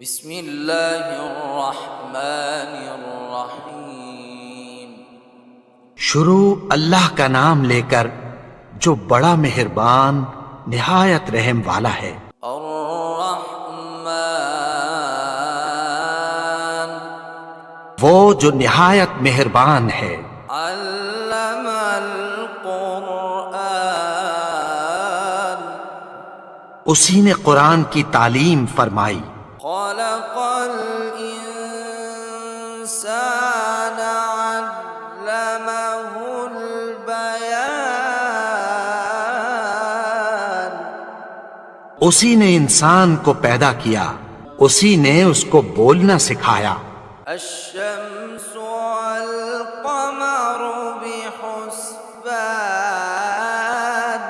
بسم اللہ الرحمن الرحیم۔ شروع اللہ کا نام لے کر جو بڑا مہربان نہایت رحم والا ہے۔ الرحمن وہ جو نہایت مہربان ہے۔ علم القرآن اسی نے قرآن کی تعلیم فرمائی۔ خلق الانسان علمہ البیان اسی نے انسان کو پیدا کیا، اسی نے اس کو بولنا سکھایا۔ الشمس والقمر بحسبان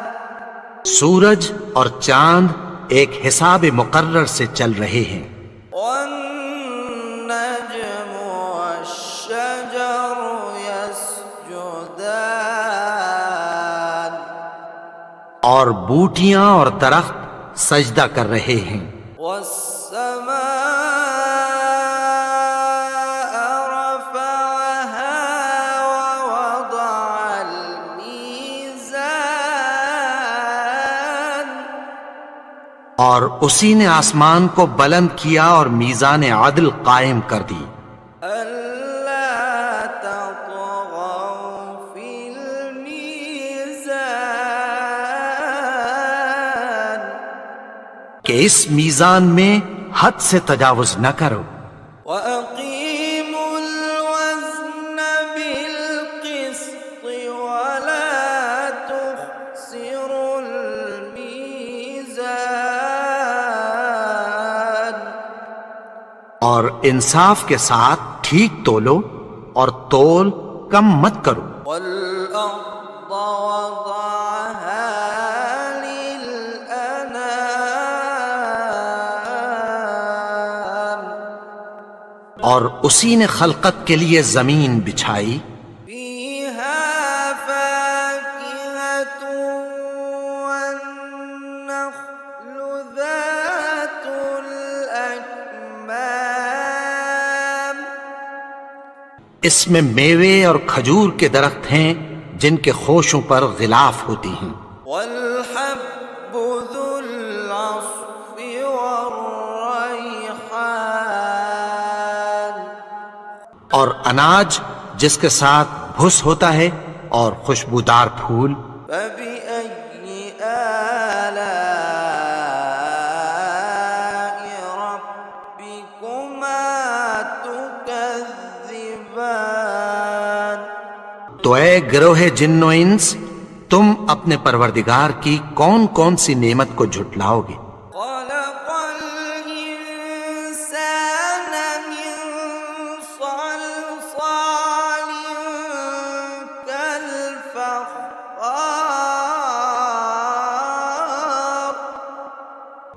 سورج اور چاند ایک حساب مقرر سے چل رہے ہیں۔ والنجم والشجر يسجدان اور بوٹیاں اور درخت سجدہ کر رہے ہیں۔ والسماء رفعها ووضع الميزان اور اسی نے آسمان کو بلند کیا اور میزان عدل قائم کر دی۔ ألا تطغوا في الميزان کہ اس میزان میں حد سے تجاوز نہ کرو۔ وأقيموا الوزن بالقسط ولا تخسروا الميزان اور انصاف کے ساتھ ٹھیک تولو اور تول کم مت کرو۔ والأرض وضعها للأنام اور اسی نے خلقت کے لیے زمین بچھائی، فيها فاكهة والنخل ذات الأكمام اس میں میوے اور کھجور کے درخت ہیں جن کے خوشوں پر غلاف ہوتی ہیں، والحب ذو العصف والريحان اور اناج جس کے ساتھ بھس ہوتا ہے اور خوشبودار پھول۔ فبأي آلاء ربكما تكذبان تو اے گروہ جن و انس، تم اپنے پروردگار کی کون کون سی نعمت کو جھٹلاؤ گے؟ خلق الإنسان من صلصال كالفخار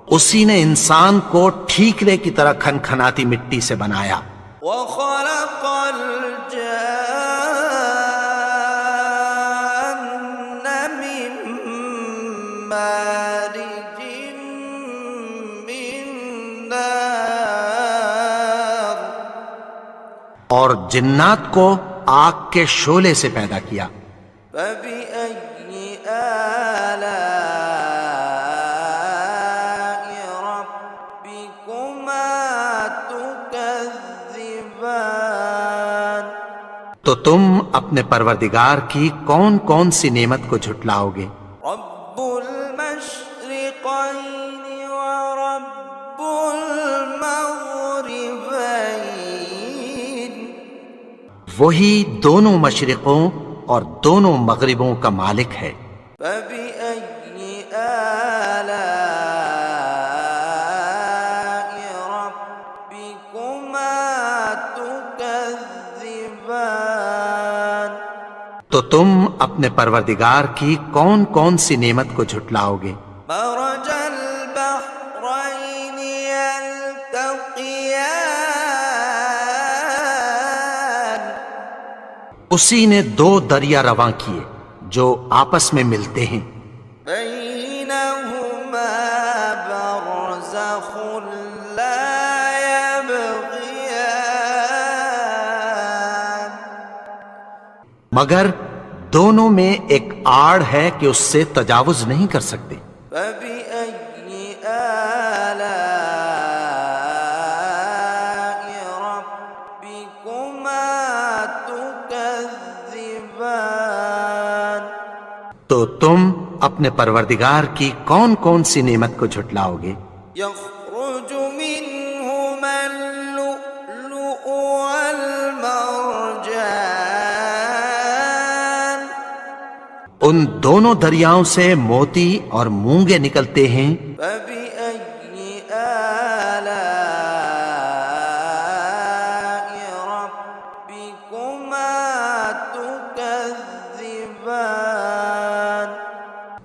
اسی نے انسان کو ٹھیکرے کی طرح کھنکھناتی مٹی سے بنایا۔ وخلق الجان من مارج من نار اور جنات کو آگ کے شعلے سے پیدا کیا۔ فبأي آلاء ربكما تكذبان تو تم اپنے پروردگار کی کون کون سی نعمت کو جھٹلاؤ گے؟ رب المشرقين ورب المغربين وہی دونوں مشرقوں اور دونوں مغربوں کا مالک ہے۔ فبأي آلاء ربكما تكذبان تو تم اپنے پروردگار کی کون کون سی نعمت کو جھٹلاؤ گے؟ مرج البحرين يلتقيان اسی نے دو دریا رواں کیے جو آپس میں ملتے ہیں، بينهما برزخ لا مگر دونوں میں ایک آڑ ہے کہ اس سے تجاوز نہیں کر سکتے۔ فبأي آلاء ربكما تكذبان؟ تو تم اپنے پروردگار کی کون کون سی نعمت کو جھٹلاؤ گے؟ يخرج منهما اللؤلؤ والمرجان ان دونوں دریاؤں سے موتی اور مونگے نکلتے ہیں۔ فبأي آلاء ربكما تكذبان؟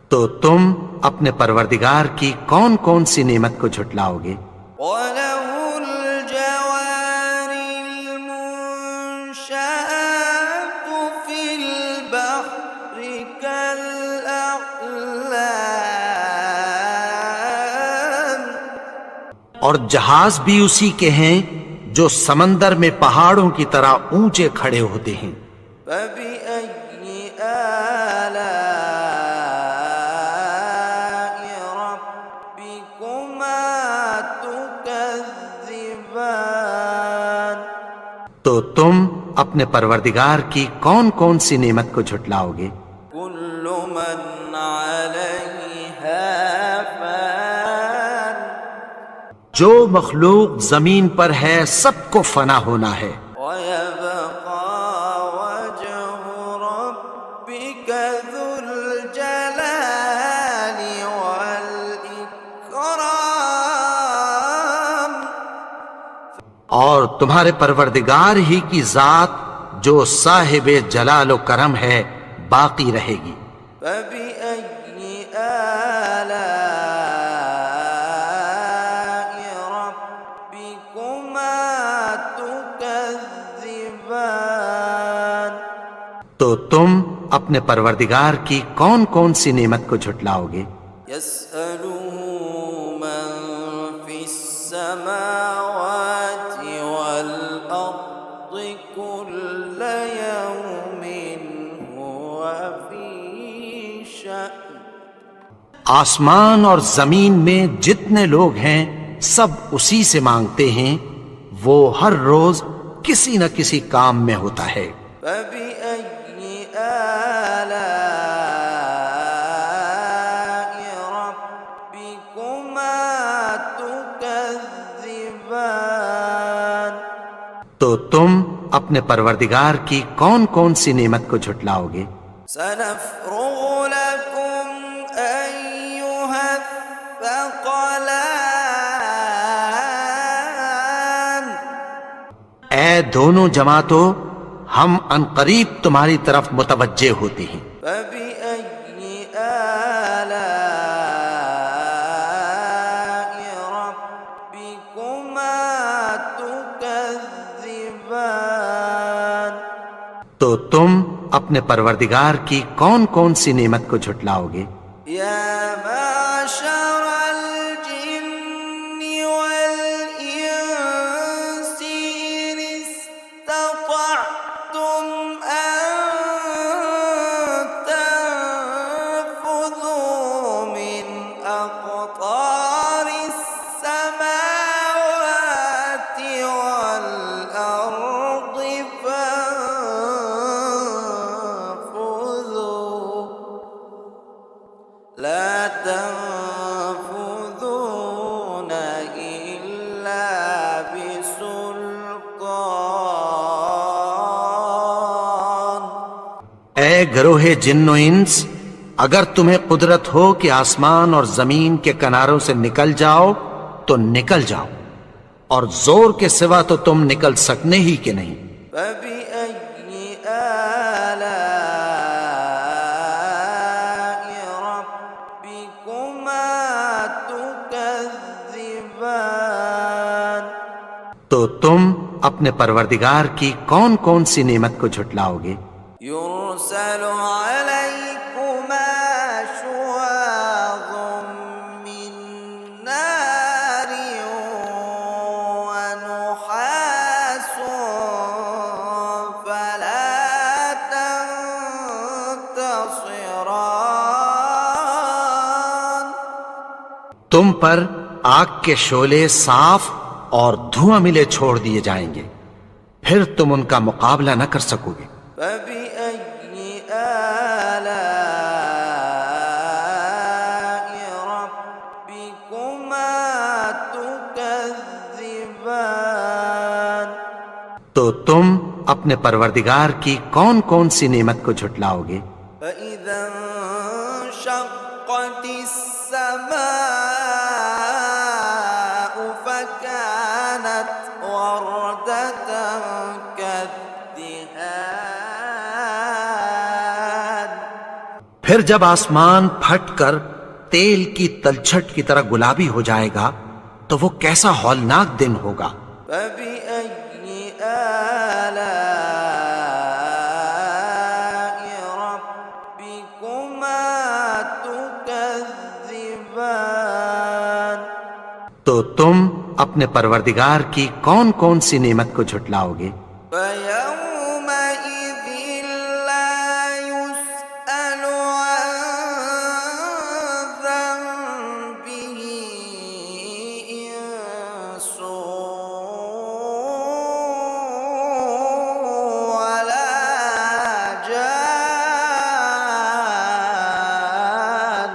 تو تم اپنے پروردگار کی کون کون سی نعمت کو جھٹلاؤ گے؟ وَلَهُ الْجَوَارِ الْمُنشَآتُ فِي الْبَحْرِ كَالْأَعْلَامِ اور جہاز بھی اسی کے ہیں جو سمندر میں پہاڑوں کی طرح اونچے کھڑے ہوتے ہیں۔ فَبِأَيِّ آلَاءِ رَبِّكُمَا تُكَذِّبَانِ؟ تو تم اپنے پروردگار کی کون کون سی نعمت کو جھٹلاؤ گے؟ كُلُّ مَنْ عَلَيْهَا فَانٍ جو مخلوق زمین پر ہے سب کو فنا ہونا ہے، وَيَبْقَى وَجْهُ رَبِّكَ ذُو الْجَلَالِ وَالْإِكْرَامِ اور تمہارے پروردگار ہی کی ذات جو صاحب جلال و کرم ہے باقی رہے گی۔ فَبِأَيِّ آلَاءِ رَبِّكُمَا تُكَذِّبَانِ؟ تو تم اپنے پروردگار کی کون کون سی نعمت کو جھٹلاؤ گے؟ يَسْأَلُهُ مَن فِي السَّمَاوَاتِ وَالْأَرْضِ كُلَّ يَوْمٍ هُوَ فِي شَأْنٍ آسمان اور زمین میں جتنے لوگ ہیں سب اسی سے مانگتے ہیں، وہ ہر روز کسی نہ کسی کام میں ہوتا ہے۔ فَبِأَيِّ آلَاءِ رَبِّكُمَا تُكَذِّبَانِ؟ تو تم اپنے پروردگار کی کون کون سی نعمت کو جھٹلاؤ گے؟ سَنَفْرُغُ لَكُمْ أَيُّهَ الثَّقَلَانِ اے دونوں جماعتوں، ہم عنقریب تمہاری طرف متوجہ ہوتے ہیں۔ فَبِأَيِّ آلَاءِ رَبِّكُمَا تُكَذِّبَانِ؟ تو تم اپنے پروردگار کی کون کون سی نعمت کو جھٹلاؤ گے؟ يَا مَعْشَرَ الْجِنِّ وَالْإِنسِ إِنِ اسْتَطَعْتُمْ أَن تَنفُذُوا مِنْ أَقْطَارِ السَّمَاوَاتِ وَالْأَرْضِ فَانفُذُوا لَا تَنفُذُونَ إِلَّا بِسُلْطَانٍ اے گروہ جن و انس، اگر تمہیں قدرت ہو کہ آسمان اور زمین کے کناروں سے نکل جاؤ تو نکل جاؤ، اور زور کے سوا تو تم نکل سکنے ہی کے نہیں۔ فَبِأَيِّ آلَاءِ رَبِّكُمَا تُكَذِّبَانِ؟ تو تم اپنے پروردگار کی کون کون سی نعمت کو جھٹلاؤ گے؟ يُرْسَلُ عَلَيْكُمَا شُوَاظٌ مِّن نَّارٍ وَنُحَاسٌ فَلَا تم پر آگ کے شعلے صاف اور دھواں ملے چھوڑ دیے جائیں گے، پھر تم ان کا مقابلہ نہ کر سکو گے۔ فبأي آلاء ربكما تكذبان؟ تو تم اپنے پروردگار کی کون کون سی نعمت کو جھٹلاؤ گے؟ فإذا انشقت السماء فكانت وردة كالدهان۔ پھر جب آسمان پھٹ کر تیل کی تلچھٹ کی طرح گلابی ہو جائے گا تو وہ کیسا ہولناک دن ہوگا۔ فبأي آلاء ربكما تكذبان؟ تو تم اپنے پروردگار کی کون کون سی نعمت کو جھٹلاؤ گے؟ فيومئذ لا يسأل عن ذنبه إنس ولا جان۔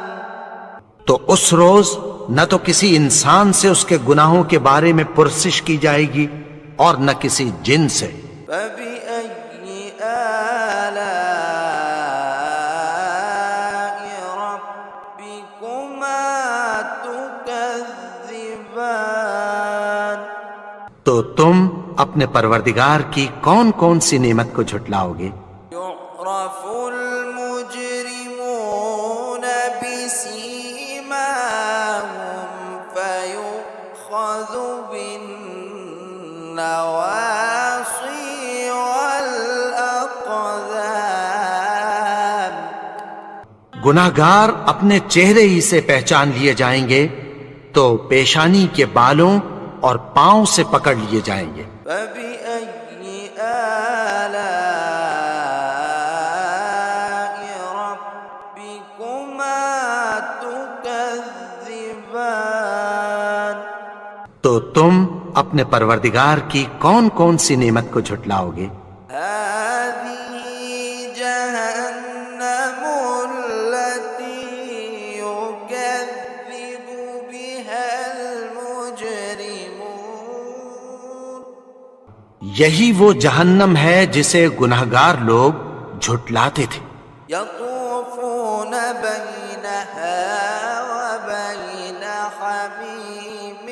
تو اس روز نہ تو کسی انسان سے اس کے گناہوں کے بارے میں پرسش کی جائے گی اور نہ کسی جن سے۔ فبأي آلاء ربكما تكذبان؟ تو تم اپنے پروردگار کی کون کون سی نعمت کو جھٹلاؤ گے؟ يعرف المجرمون بسيماهم فيؤخذ بالنواصي والأقدام۔ گناہگار اپنے چہرے ہی سے پہچان لیے جائیں گے تو پیشانی کے بالوں اور پاؤں سے پکڑ لیے جائیں گے۔ فبأي آلاء ربكما تكذبان؟ تو تم اپنے پروردگار کی کون کون سی نعمت کو جھٹلاؤ گے؟ هذه جهنم التي يكذب بها المجرمون۔ یہی وہ جہنم ہے جسے گناہگار لوگ جھٹلاتے تھے۔ يطوفون بينها وبين حميم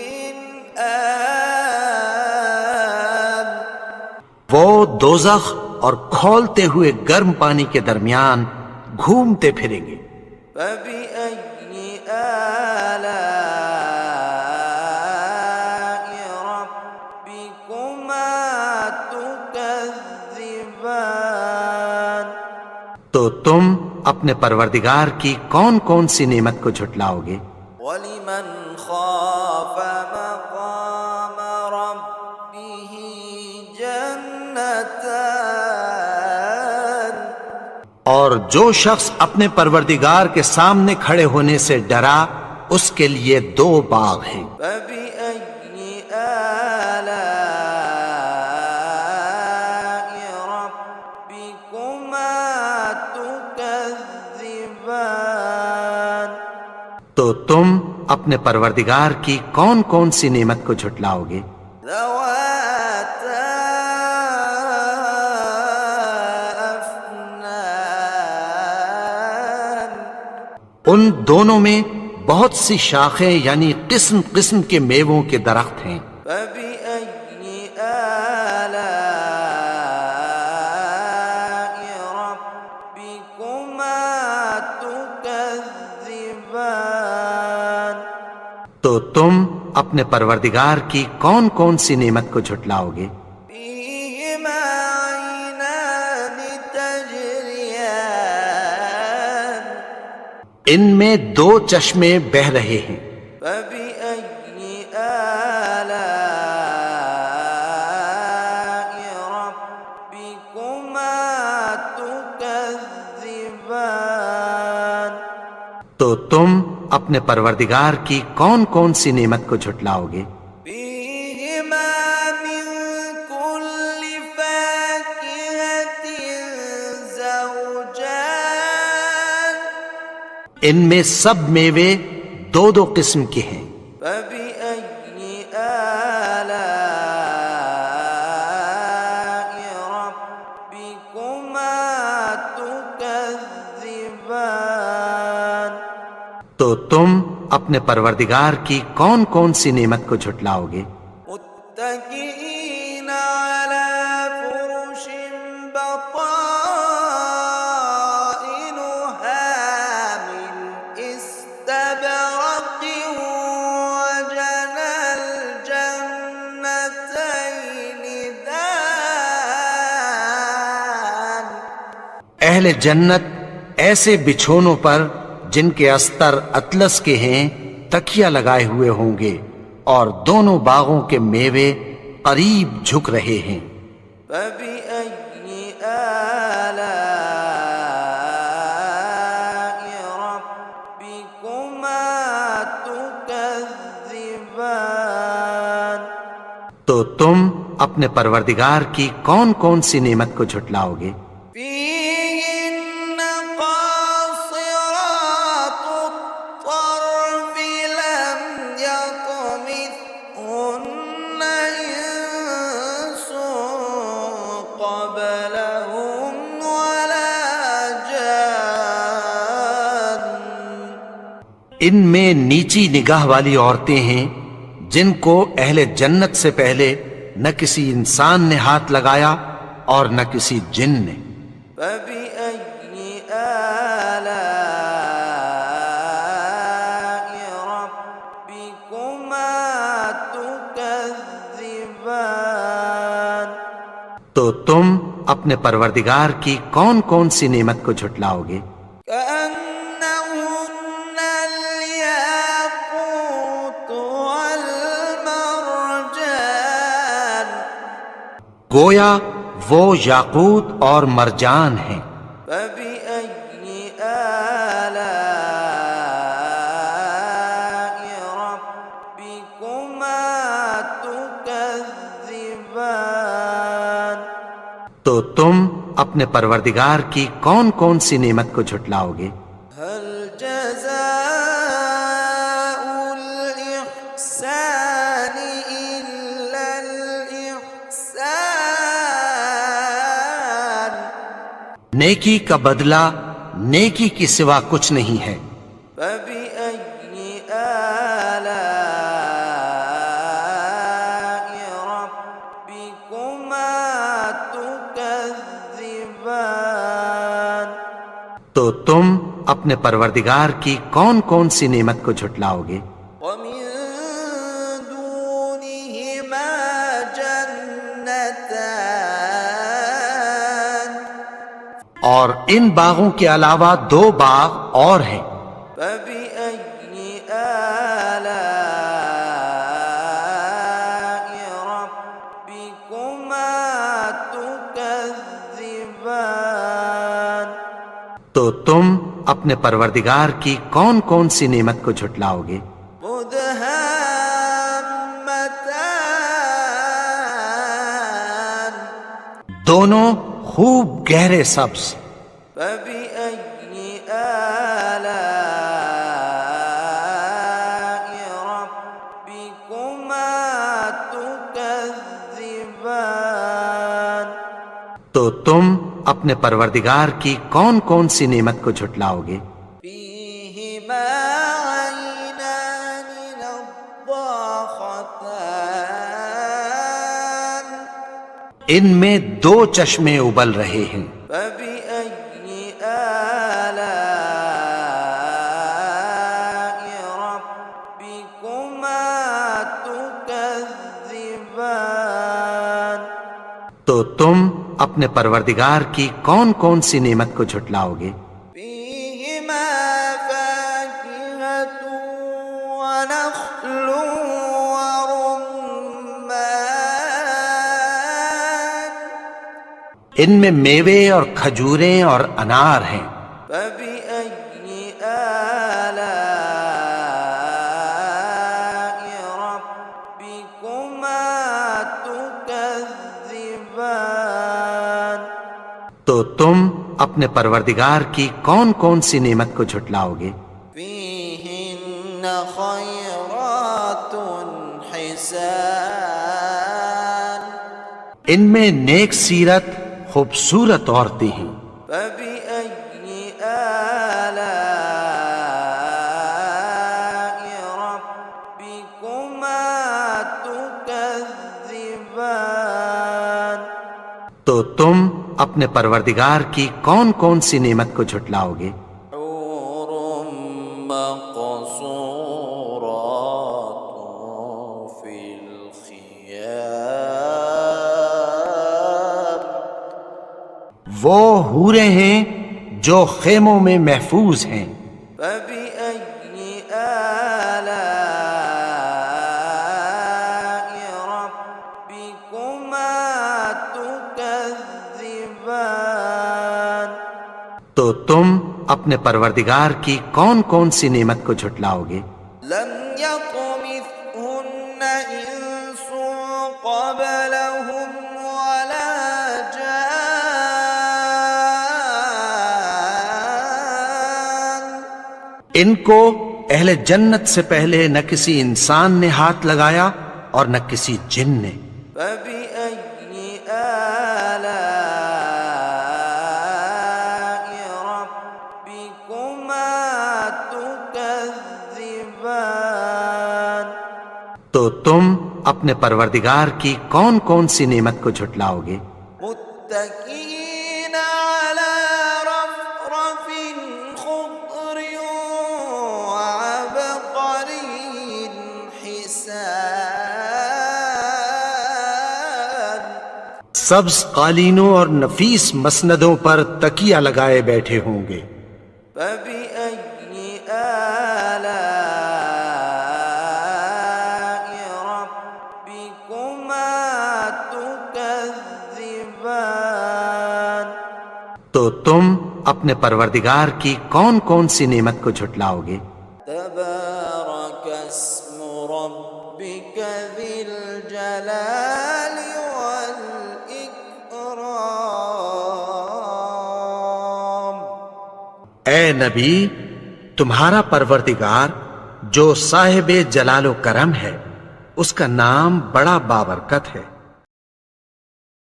آن۔ وہ دوزخ اور کھولتے ہوئے گرم پانی کے درمیان گھومتے پھریں گے۔ فبأي آلاء ربكما تكذبان؟ تو تم اپنے پروردگار کی کون کون سی نعمت کو جھٹلاؤ گے؟ ولمن خاف مقام ربه جنتان۔ اور جو شخص اپنے پروردگار کے سامنے کھڑے ہونے سے ڈرا اس کے لیے دو باغ ہیں۔ فبأي آلاء ربكما تكذبان؟ تو تم اپنے پروردگار کی کون کون سی نعمت کو جھٹلاؤ گے؟ ذواتا أفنان۔ ان دونوں میں بہت سی شاخیں یعنی قسم قسم کے میووں کے درخت ہیں۔ فبأي آلاء ربكما تكذبان؟ تو تم اپنے پروردگار کی کون کون سی نعمت کو جھٹلاؤ گے؟ فيهما عينان تجريان۔ ان میں دو چشمے بہہ رہے ہیں۔ فبأي آلاء ربكما تكذبان؟ تو تم اپنے پروردگار کی کون کون سی نعمت کو جھٹلاؤ گے؟ فيهما من كل فاكهة زوجان ان میں سب میوے دو دو قسم کے ہیں۔ فبأي آلاء ربكما تكذبان تو تم اپنے پروردگار کی کون کون سی نعمت کو جھٹلاؤ گے؟ متكئين على فرش بطائنها من استبرق وجنى الجنتين دان اہل جنت ایسے بچھونوں پر جن کے استر اطلس کے ہیں تکیہ لگائے ہوئے ہوں گے، اور دونوں باغوں کے میوے قریب جھک رہے ہیں۔ فبأي آلاء ربكما تكذبان تو تم اپنے پروردگار کی کون کون سی نعمت کو جھٹلاؤ گے؟ فيهن قاصرات الطرف لم يطمثهن إنس قبلهم ولا جان ان میں نیچی نگاہ والی عورتیں ہیں جن کو اہل جنت سے پہلے نہ کسی انسان نے ہاتھ لگایا اور نہ کسی جن نے۔ فبأي آلاء ربكما تكذبان تو تم اپنے پروردگار کی کون کون سی نعمت کو جھٹلاؤ گے؟ كأنهن الياقوت والمرجان گویا وہ یاقوت اور مرجان ہیں۔ فبأي آلاء ربكما تكذبان تو تم اپنے پروردگار کی کون کون سی نعمت کو جھٹلاؤ گے؟ هل جزاء الإحسان إلا الإحسان نیکی کا بدلہ نیکی کی سوا کچھ نہیں ہے۔ فبأي آلاء ربكما تكذبان تو تم اپنے پروردگار کی کون کون سی نعمت کو جھٹلاؤ گے؟ ومن دونهما جنتان اور ان باغوں کے علاوہ دو باغ اور ہیں۔ فبأي آلاء ربكما تكذبان تو تم اپنے پروردگار کی کون کون سی نعمت کو جھٹلاؤ گے؟ مدهامتان دونوں خوب گہرے سبز۔ فبأي آلاء ربكما تكذبان تو تم اپنے پروردگار کی کون کون سی نعمت کو جھٹلاؤ گے؟ فيهما عينان نضاختان ان میں دو چشمے ابل رہے ہیں۔ فبأي آلاء ربكما تكذبان تو تم اپنے پروردگار کی کون کون سی نعمت کو جھٹلاؤ گے؟ فيهما فاكهة ونخل ورمان ان میں میوے اور کھجوریں اور انار ہیں۔ فبأي آلاء تو تم اپنے پروردگار کی کون کون سی نعمت کو جھٹلاؤ گے؟ فيهن خيرات حسان ان میں نیک سیرت خوبصورت عورتیں ہیں۔ فبأي آلاء ربكما تكذبان تو تم اپنے پروردگار کی کون کون سی نعمت کو جھٹلاؤ گے؟ حور مقصورات في الخيام وہ حوریں ہیں جو خیموں میں محفوظ ہیں۔ فبأي آلاء ربكما تكذبان تو تم اپنے پروردگار کی کون کون سی نعمت کو جھٹلاؤ گے؟ لم يطمثهن إنس قبلهم ولا جان ان کو اہل جنت سے پہلے نہ کسی انسان نے ہاتھ لگایا اور نہ کسی جن نے۔ فبأي آلاء ربكما تكذبان تو تم اپنے پروردگار کی کون کون سی نعمت کو جھٹلاؤ گے؟ متكئين على رفرف خضر وعبقري حسان سبز قالینوں اور نفیس مسندوں پر تکیہ لگائے بیٹھے ہوں گے۔ فبأي آلاء ربكما تكذبان تو تم اپنے پروردگار کی کون کون سی نعمت کو جھٹلاؤ گے؟ تبارك اسم ربك ذي الجلال والإكرام اے نبی، تمہارا پروردگار جو صاحب جلال و کرم ہے، اس کا نام بڑا بابرکت ہے۔